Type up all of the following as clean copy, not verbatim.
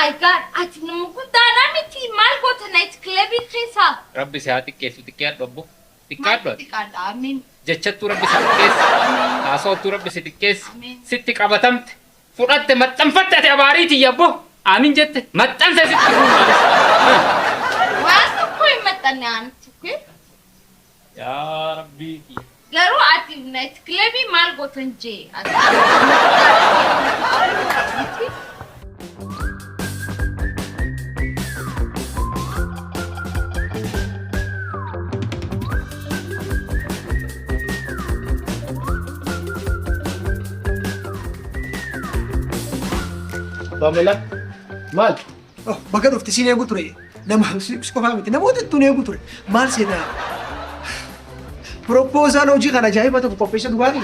my God! Ati namuguddaa namiti maal goota night club keessa? Rabbi si haa xiqqeessu xiqqeedhu obbo. Xiqqaadhu ati. Xiqqaadha amiin. Jechattuu Rabbi si xiqqeessi. Haasawattuu Rabbi si xiqqeessi. Sitti qabatamte. Fudhatte maxxanfatte ati abaariiti yabbo. Amiin jette maxxanse sitti fuudhanis. Waan tokko hin maxxanne aanti. Yaa Rabbi. Garuu ati night club maal gootan jee? Pamela, mal. Oh, baga dhufte siin eegu ture. Nama qofaa miti. Namoota tun eegu ture. Maal seenaa? Proposal hojii kana ajaa'iba tokko qopheessa dhugaati.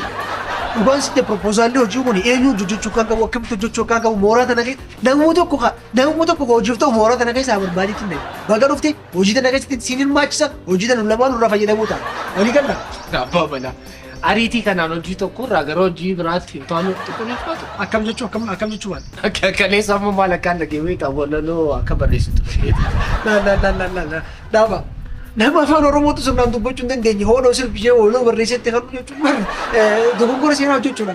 Dhugaan sitte proposaalli hojii kun eenyu hojjechuu kan qabu akkamitti hojjechuu kan qabu mooraa tana keessa namni tokko hojiif ta'u mooraa tana keessa barbaadeetti hin baga dhufte hojii tana keessatti siin hirmaachisa hojii tana lamaan irraa fayyadamuu ta'a. Walii galla. Pamela, ariitii kanaan hojii tokko irraa gara hojii biraatti to'annoo tokko ni fudhatu. Akkam jechuu waan. Kaleessa ammoo maal akkaan dhageemee qabu laloo akka barreessitu. Dhaaba. Nama afaan Oromootu sirnaan dubbachuu hin dandeenye hooloo sirbishee hooloo barreessatti kan jechuun dogoggora seenaa hojjechuudha.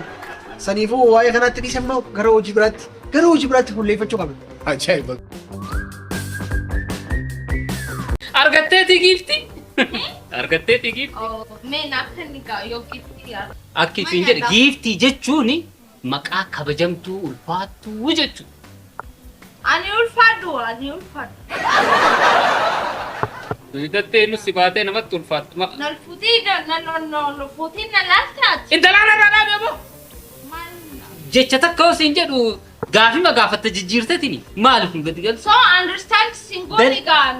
Saniifuu waa'ee kanaatti dhiisammaa gara hojii biraatti fuulleeffachuu qabna. Ajaa'iba. Argatteeti giifti. Argatteeti giifti. Mee naaf kennikaa yoo giiftii yaada. Akki isin jedhe giiftii jechuun maqaa kabajamtuu ulfaattuu jechuudha. Ani ulfaadhu. Dattee nusi baatee namatti ulfaattu. Nalfuutii na laaltaati. Intalaan irraa dhaabee moo? Jecha takka yoo siin jedhu gaafima gaafatta jijjiirtetini maali kun gadi galcha? So understand singooni gaan.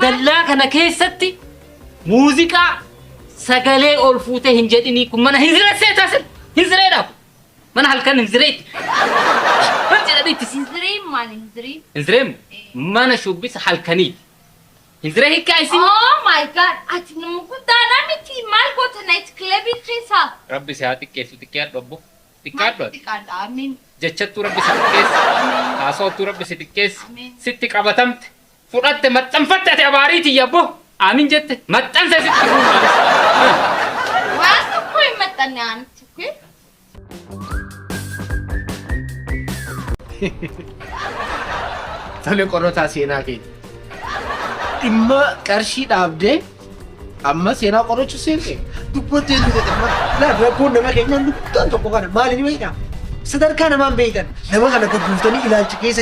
Dallaa kana keessatti muuziqaa sagalee ol fuutee hin jedhini kun mana hin ziressee taasin hin zireedhaaf mana halkan hin zireetti. Wanti jedhaniitti Hinzireem maali hinzireem? hin zireemu mana shubbisa halkaniiti. Hin ziree hiikaa isin. Oh my God! Ati namuguddaa namiti maal goota night club keessa? Rabbi si haa xiqqeessu xiqqeedhu obbo. Xiqqaadhu ati. Xiqqaadha amiin. Jechattuu Rabbi si xiqqeessi. Haasawattuu Rabbi si xiqqeessi. Sitti qabatamte. Fudhatte maxxanfatte ati abaariiti yabbo. Amiin jette maxxanse sitti fuudhanis. Waan tokko hin maxxanne aanti. Tole qorrataa seenaa keenya. Dhimma qarshii dhaabdee amma seenaa qorrachuu seente. Dubbattee nu jedhama. Rakkoon nama keenyaan dubbataan tokko kana maali ni beektaa? Sadarkaa namaan beekan nama kana gagguuftanii ilaalcha keessanii